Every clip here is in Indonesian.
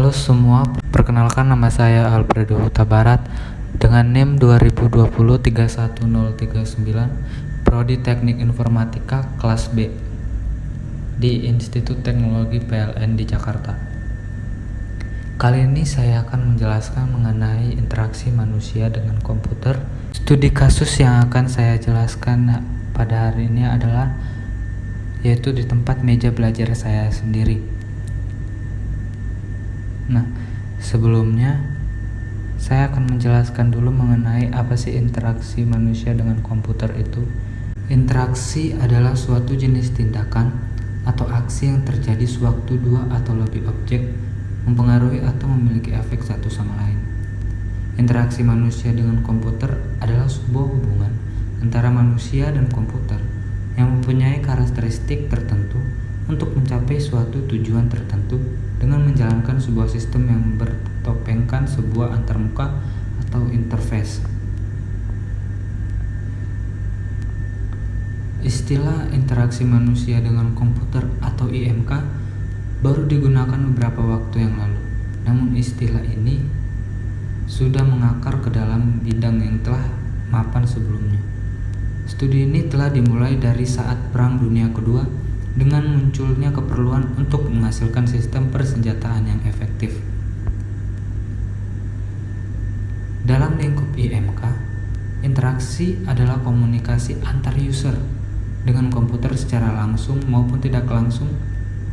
Halo semua, perkenalkan nama saya Alfredo Huta Barat dengan NIM 2020-31039, Prodi Teknik Informatika kelas B di Institut Teknologi PLN di Jakarta. Kali ini saya akan menjelaskan mengenai interaksi manusia dengan komputer. Studi kasus yang akan saya jelaskan pada hari ini adalah yaitu di tempat meja belajar saya sendiri. Nah, sebelumnya saya akan menjelaskan dulu mengenai apa sih interaksi manusia dengan komputer itu. Interaksi adalah suatu jenis tindakan atau aksi yang terjadi sewaktu dua atau lebih objek mempengaruhi atau memiliki efek satu sama lain. Interaksi manusia dengan komputer adalah sebuah hubungan antara manusia dan komputer yang mempunyai karakteristik tertentu untuk mencapai suatu tujuan tertentu dengan menjalankan sebuah sistem yang bertopengkan sebuah antarmuka atau interface. Istilah interaksi manusia dengan komputer atau IMK baru digunakan beberapa waktu yang lalu. Namun istilah ini sudah mengakar ke dalam bidang yang telah mapan sebelumnya. Studi ini telah dimulai dari saat Perang Dunia Kedua dengan munculnya keperluan untuk menghasilkan sistem persenjataan yang efektif. Dalam lingkup IMK, interaksi adalah komunikasi antar user dengan komputer secara langsung maupun tidak langsung,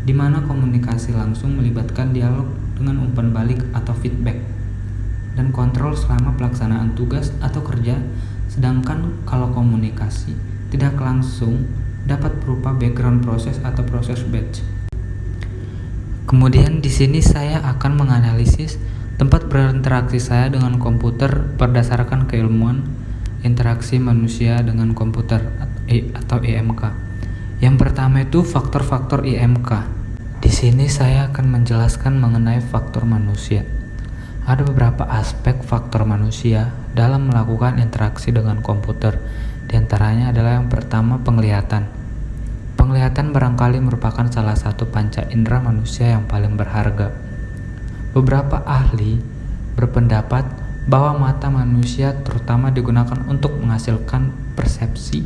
di mana komunikasi langsung melibatkan dialog dengan umpan balik atau feedback dan kontrol selama pelaksanaan tugas atau kerja, sedangkan kalau komunikasi tidak langsung dapat berupa background proses atau proses batch. Kemudian di sini saya akan menganalisis tempat berinteraksi saya dengan komputer berdasarkan keilmuan interaksi manusia dengan komputer atau IMK. Yang pertama itu faktor-faktor IMK. Di sini saya akan menjelaskan mengenai faktor manusia. Ada beberapa aspek faktor manusia dalam melakukan interaksi dengan komputer. Di antaranya adalah yang pertama, penglihatan. Penglihatan barangkali merupakan salah satu panca indera manusia yang paling berharga. Beberapa ahli berpendapat bahwa mata manusia terutama digunakan untuk menghasilkan persepsi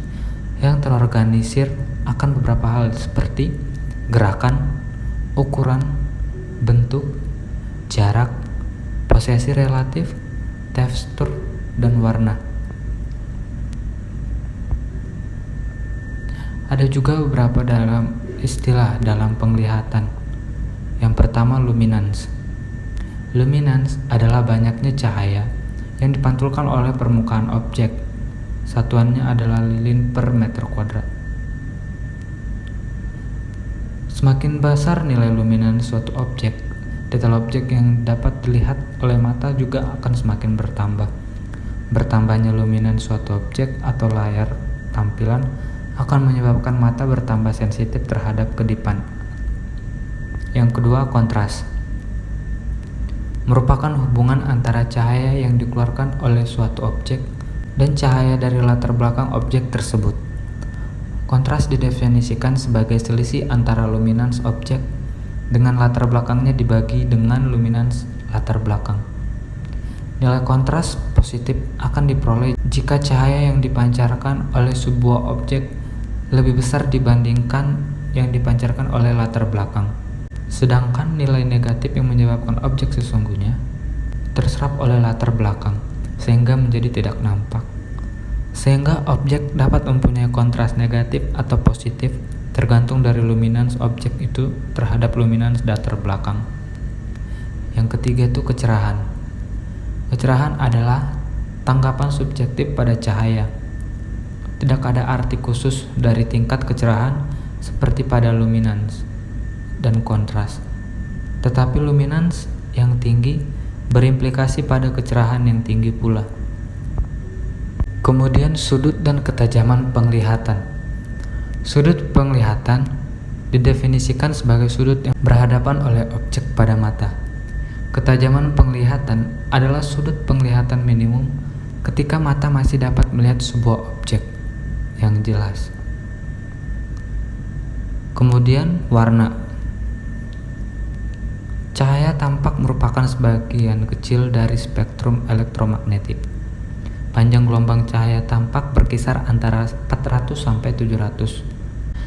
yang terorganisir akan beberapa hal seperti gerakan, ukuran, bentuk, jarak, posisi relatif, tekstur, dan warna. Ada juga beberapa dalam istilah dalam penglihatan. Yang pertama, luminance. Luminance adalah banyaknya cahaya yang dipantulkan oleh permukaan objek. Satuannya adalah lilin per meter kuadrat. Semakin besar nilai luminance suatu objek, detail objek yang dapat dilihat oleh mata juga akan semakin bertambah. Bertambahnya luminance suatu objek atau layar tampilan akan menyebabkan mata bertambah sensitif terhadap kedipan. Yang kedua, kontras. Merupakan hubungan antara cahaya yang dikeluarkan oleh suatu objek dan cahaya dari latar belakang objek tersebut. Kontras didefinisikan sebagai selisih antara luminance objek dengan latar belakangnya dibagi dengan luminance latar belakang. Nilai kontras positif akan diperoleh jika cahaya yang dipancarkan oleh sebuah objek lebih besar dibandingkan yang dipancarkan oleh latar belakang. Sedangkan nilai negatif yang menyebabkan objek sesungguhnya terserap oleh latar belakang sehingga menjadi tidak nampak. Sehingga objek dapat mempunyai kontras negatif atau positif tergantung dari luminance objek itu terhadap luminance latar belakang. Yang ketiga itu kecerahan. Kecerahan adalah tanggapan subjektif pada cahaya. Tidak ada arti khusus dari tingkat kecerahan seperti pada luminance dan kontras. Tetapi luminance yang tinggi berimplikasi pada kecerahan yang tinggi pula. Kemudian sudut dan ketajaman penglihatan. Sudut penglihatan didefinisikan sebagai sudut yang berhadapan oleh objek pada mata. Ketajaman penglihatan adalah sudut penglihatan minimum ketika mata masih dapat melihat sebuah objek yang jelas. Kemudian warna. Cahaya tampak merupakan sebagian kecil dari spektrum elektromagnetik. Panjang gelombang cahaya tampak berkisar antara 400 sampai 700.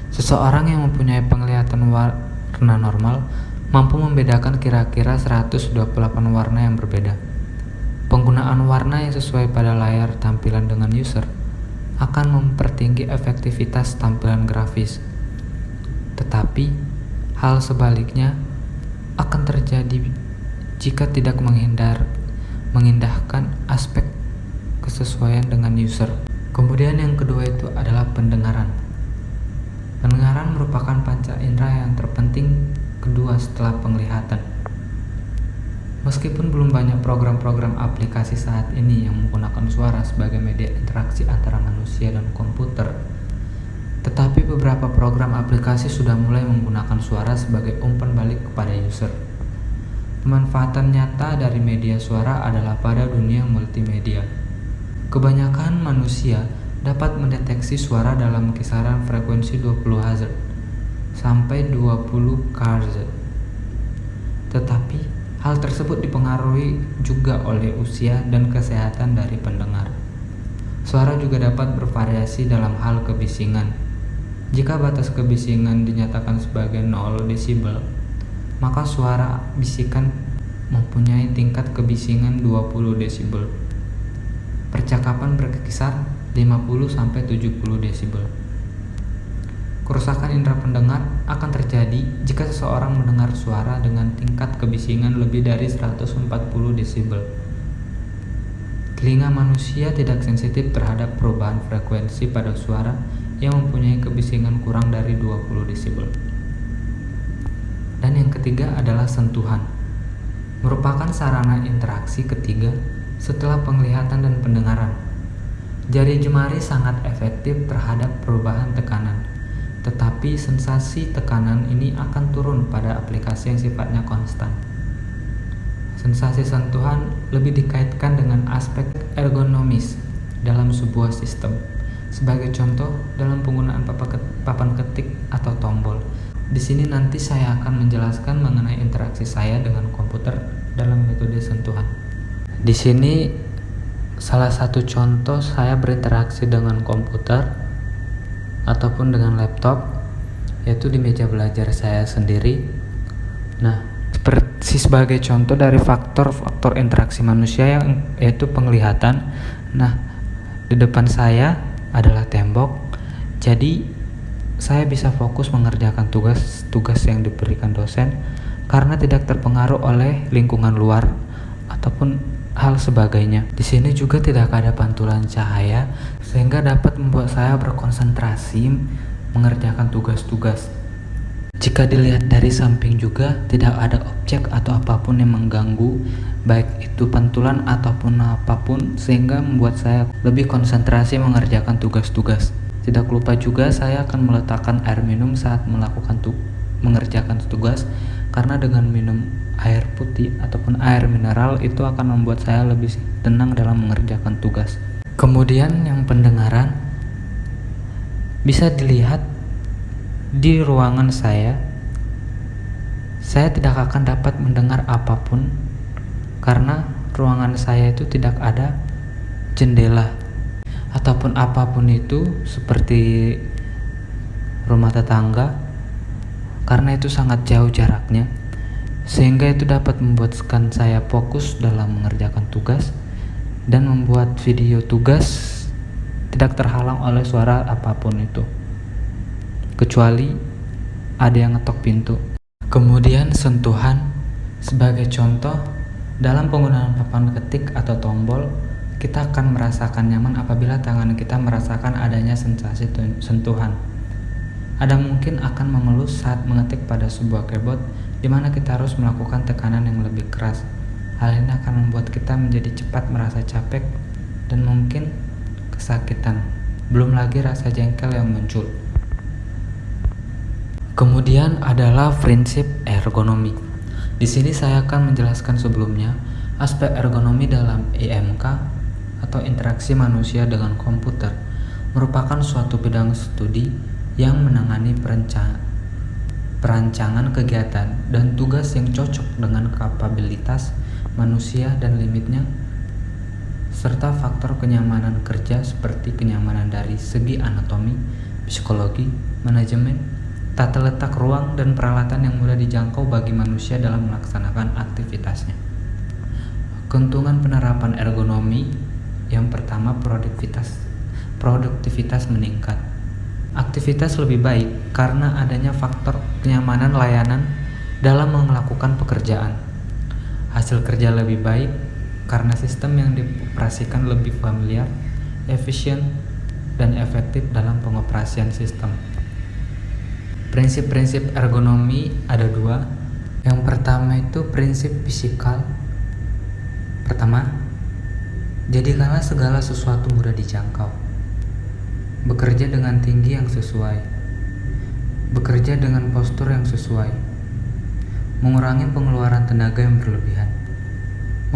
Seseorang yang mempunyai penglihatan warna normal mampu membedakan kira-kira 128 warna yang berbeda. Penggunaan warna yang sesuai pada layar tampilan dengan user akan mempertinggi efektivitas tampilan grafis. Tetapi, hal sebaliknya akan terjadi jika tidak mengindahkan aspek kesesuaian dengan user. Kemudian yang kedua itu adalah pendengaran. Pendengaran merupakan panca indera yang terpenting kedua setelah penglihatan. Meskipun belum banyak program-program aplikasi saat ini yang menggunakan suara sebagai media interaksi antara manusia dan komputer, tetapi beberapa program aplikasi sudah mulai menggunakan suara sebagai umpan balik kepada user. Pemanfaatan nyata dari media suara adalah pada dunia multimedia. Kebanyakan manusia dapat mendeteksi suara dalam kisaran frekuensi 20 Hz sampai 20 kHz. Tetapi hal tersebut dipengaruhi juga oleh usia dan kesehatan dari pendengar. Suara juga dapat bervariasi dalam hal kebisingan. Jika batas kebisingan dinyatakan sebagai 0 desibel, maka suara bisikan mempunyai tingkat kebisingan 20 desibel. Percakapan berkisar 50 sampai 70 desibel. Kerusakan indera pendengar akan terjadi jika seseorang mendengar suara dengan tingkat kebisingan lebih dari 140 desibel. Telinga manusia tidak sensitif terhadap perubahan frekuensi pada suara yang mempunyai kebisingan kurang dari 20 desibel. Dan yang ketiga adalah sentuhan. Merupakan sarana interaksi ketiga setelah penglihatan dan pendengaran. Jari jemari sangat efektif terhadap perubahan tekanan, tetapi sensasi tekanan ini akan turun pada aplikasi yang sifatnya konstan. Sensasi sentuhan lebih dikaitkan dengan aspek ergonomis dalam sebuah sistem. Sebagai contoh, dalam penggunaan papan ketik atau tombol. Di sini nanti saya akan menjelaskan mengenai interaksi saya dengan komputer dalam metode sentuhan. Di sini salah satu contoh saya berinteraksi dengan komputer ataupun dengan laptop, yaitu di meja belajar saya sendiri. Nah, seperti sebagai contoh dari faktor-faktor interaksi manusia yaitu penglihatan. Nah, di depan saya adalah tembok, jadi saya bisa fokus mengerjakan tugas yang diberikan dosen karena tidak terpengaruh oleh lingkungan luar ataupun hal sebagainya. Di sini juga tidak ada pantulan cahaya sehingga dapat membuat saya berkonsentrasi mengerjakan tugas-tugas. Jika dilihat dari samping juga tidak ada objek atau apapun yang mengganggu, baik itu pantulan ataupun apapun, sehingga membuat saya lebih konsentrasi mengerjakan tugas-tugas. Tidak lupa juga saya akan meletakkan air minum saat mengerjakan tugas, karena dengan minum air putih ataupun air mineral itu akan membuat saya lebih tenang dalam mengerjakan tugas. Kemudian yang pendengaran bisa dilihat di ruangan saya tidak akan dapat mendengar apapun karena ruangan saya itu tidak ada jendela ataupun apapun itu seperti rumah tetangga, karena itu sangat jauh jaraknya, sehingga itu dapat membuatkan saya fokus dalam mengerjakan tugas dan membuat video tugas tidak terhalang oleh suara apapun itu, kecuali ada yang ngetok pintu. Kemudian sentuhan, sebagai contoh, dalam penggunaan papan ketik atau tombol, kita akan merasakan nyaman apabila tangan kita merasakan adanya sensasi sentuhan. Ada mungkin akan mengelus saat mengetik pada sebuah keyboard, di mana kita harus melakukan tekanan yang lebih keras. Hal ini akan membuat kita menjadi cepat merasa capek dan mungkin kesakitan. Belum lagi rasa jengkel yang muncul. Kemudian adalah prinsip ergonomi. Di sini saya akan menjelaskan sebelumnya aspek ergonomi dalam IMK atau interaksi manusia dengan komputer merupakan suatu bidang studi yang menangani perancangan kegiatan, dan tugas yang cocok dengan kapabilitas manusia dan limitnya, serta faktor kenyamanan kerja seperti kenyamanan dari segi anatomi, psikologi, manajemen, tata letak ruang, dan peralatan yang mudah dijangkau bagi manusia dalam melaksanakan aktivitasnya. Keuntungan penerapan ergonomi yang pertama, produktivitas meningkat. Aktivitas lebih baik karena adanya faktor kenyamanan layanan dalam melakukan pekerjaan. Hasil kerja lebih baik karena sistem yang dioperasikan lebih familiar, efisien, dan efektif dalam pengoperasian sistem. Prinsip-prinsip ergonomi ada 2. Yang pertama itu prinsip fisikal. Pertama, jadikanlah segala sesuatu mudah dijangkau. Bekerja dengan tinggi yang sesuai. Bekerja dengan postur yang sesuai. Mengurangi pengeluaran tenaga yang berlebihan.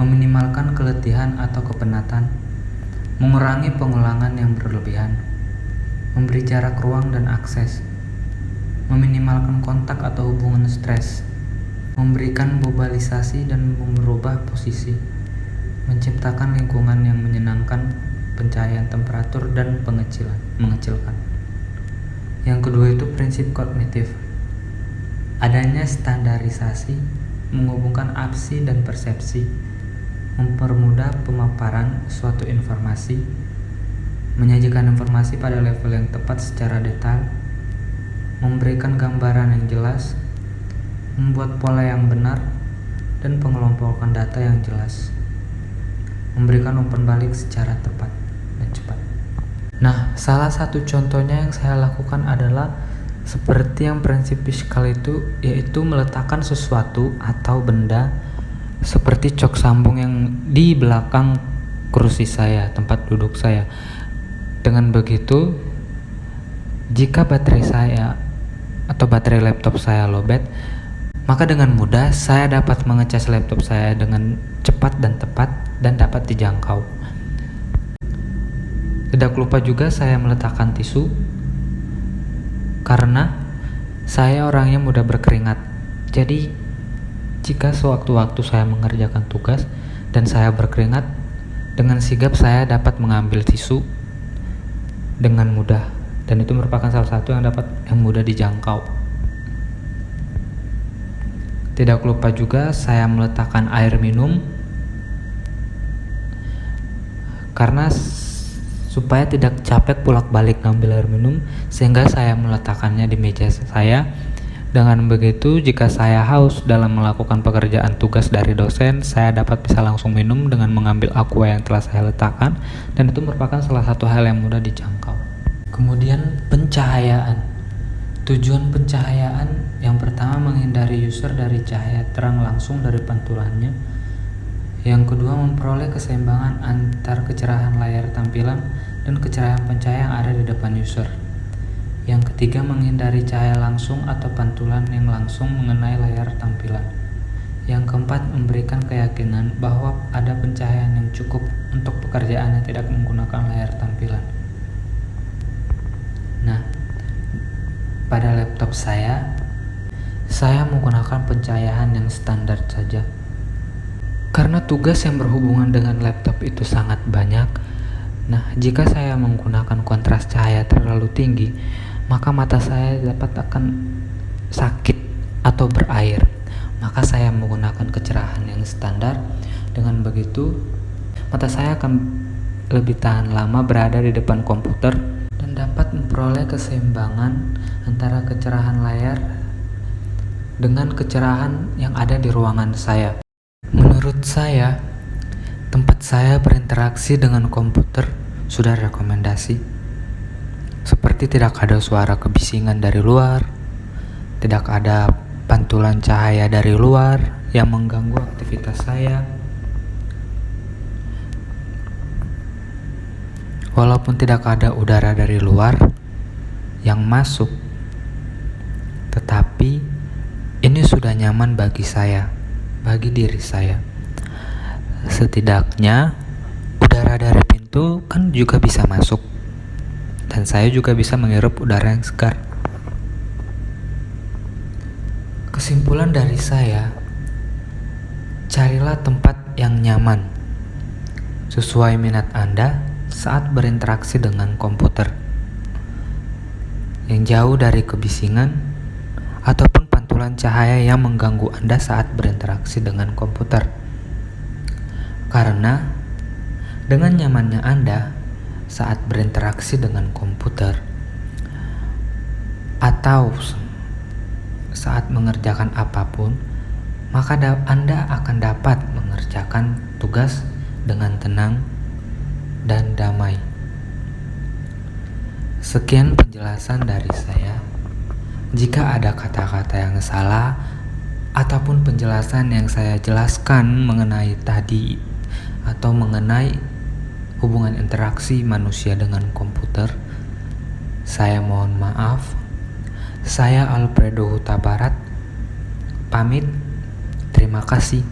Meminimalkan keletihan atau kepenatan. Mengurangi pengulangan yang berlebihan. Memberi jarak ruang dan akses. Meminimalkan kontak atau hubungan stres. Memberikan mobilisasi dan merubah posisi. Menciptakan lingkungan yang menyenangkan, pencahayaan, temperatur, dan mengecilkan. Yang kedua itu prinsip kognitif. Adanya standarisasi, menghubungkan absi dan persepsi, mempermudah pemaparan suatu informasi, menyajikan informasi pada level yang tepat secara detail, memberikan gambaran yang jelas, membuat pola yang benar, dan pengelompokan data yang jelas. Memberikan umpan balik secara tepat dan cepat. Nah, salah satu contohnya yang saya lakukan adalah seperti yang prinsip fisikal itu, yaitu meletakkan sesuatu atau benda seperti cok sambung yang di belakang kursi saya, tempat duduk saya. Dengan begitu, jika baterai saya atau baterai laptop saya lowbat, maka dengan mudah saya dapat mengecas laptop saya dengan cepat dan tepat dan dapat dijangkau. Tidak lupa juga saya meletakkan tisu karena saya orangnya mudah berkeringat. Jadi jika sewaktu-waktu saya mengerjakan tugas dan saya berkeringat, dengan sigap saya dapat mengambil tisu dengan mudah, dan itu merupakan salah satu yang mudah dijangkau. Tidak lupa juga saya meletakkan air minum karena supaya tidak capek bolak-balik ngambil air minum, sehingga saya meletakkannya di meja saya. Dengan begitu, jika saya haus dalam melakukan pekerjaan tugas dari dosen, saya dapat bisa langsung minum dengan mengambil aqua yang telah saya letakkan, dan itu merupakan salah satu hal yang mudah dijangkau. Kemudian pencahayaan. Tujuan pencahayaan yang pertama, menghindari user dari cahaya terang langsung dari pantulannya. Yang kedua, memperoleh keseimbangan antar kecerahan layar tampilan dan kecerahan pencahaya yang ada di depan user. Yang ketiga, menghindari cahaya langsung atau pantulan yang langsung mengenai layar tampilan. Yang keempat, memberikan keyakinan bahwa ada pencahayaan yang cukup untuk pekerjaan yang tidak menggunakan layar tampilan. Nah, pada laptop saya menggunakan pencahayaan yang standar saja. Karena tugas yang berhubungan dengan laptop itu sangat banyak. Nah, jika saya menggunakan kontras cahaya terlalu tinggi, maka mata saya akan sakit atau berair. Maka saya menggunakan kecerahan yang standar. Dengan begitu, mata saya akan lebih tahan lama berada di depan komputer dan dapat memperoleh keseimbangan antara kecerahan layar dengan kecerahan yang ada di ruangan saya. Menurut saya, tempat saya berinteraksi dengan komputer sudah rekomendasi. Seperti tidak ada suara kebisingan dari luar, tidak ada pantulan cahaya dari luar yang mengganggu aktivitas saya. Walaupun tidak ada udara dari luar yang masuk, tetapi ini sudah nyaman bagi saya, bagi diri saya. Setidaknya udara dari pintu kan juga bisa masuk, dan saya juga bisa menghirup udara yang segar. Kesimpulan dari saya, carilah tempat yang nyaman, sesuai minat Anda saat berinteraksi dengan komputer, yang jauh dari kebisingan ataupun pantulan cahaya yang mengganggu Anda saat berinteraksi dengan komputer. Karena dengan nyamannya Anda saat berinteraksi dengan komputer atau saat mengerjakan apapun, maka Anda akan dapat mengerjakan tugas dengan tenang dan damai. Sekian penjelasan dari saya. Jika ada kata-kata yang salah ataupun penjelasan yang saya jelaskan mengenai tadi atau mengenai hubungan interaksi manusia dengan komputer, saya mohon maaf. Saya Alfredo Huta Barat, pamit. Terima kasih.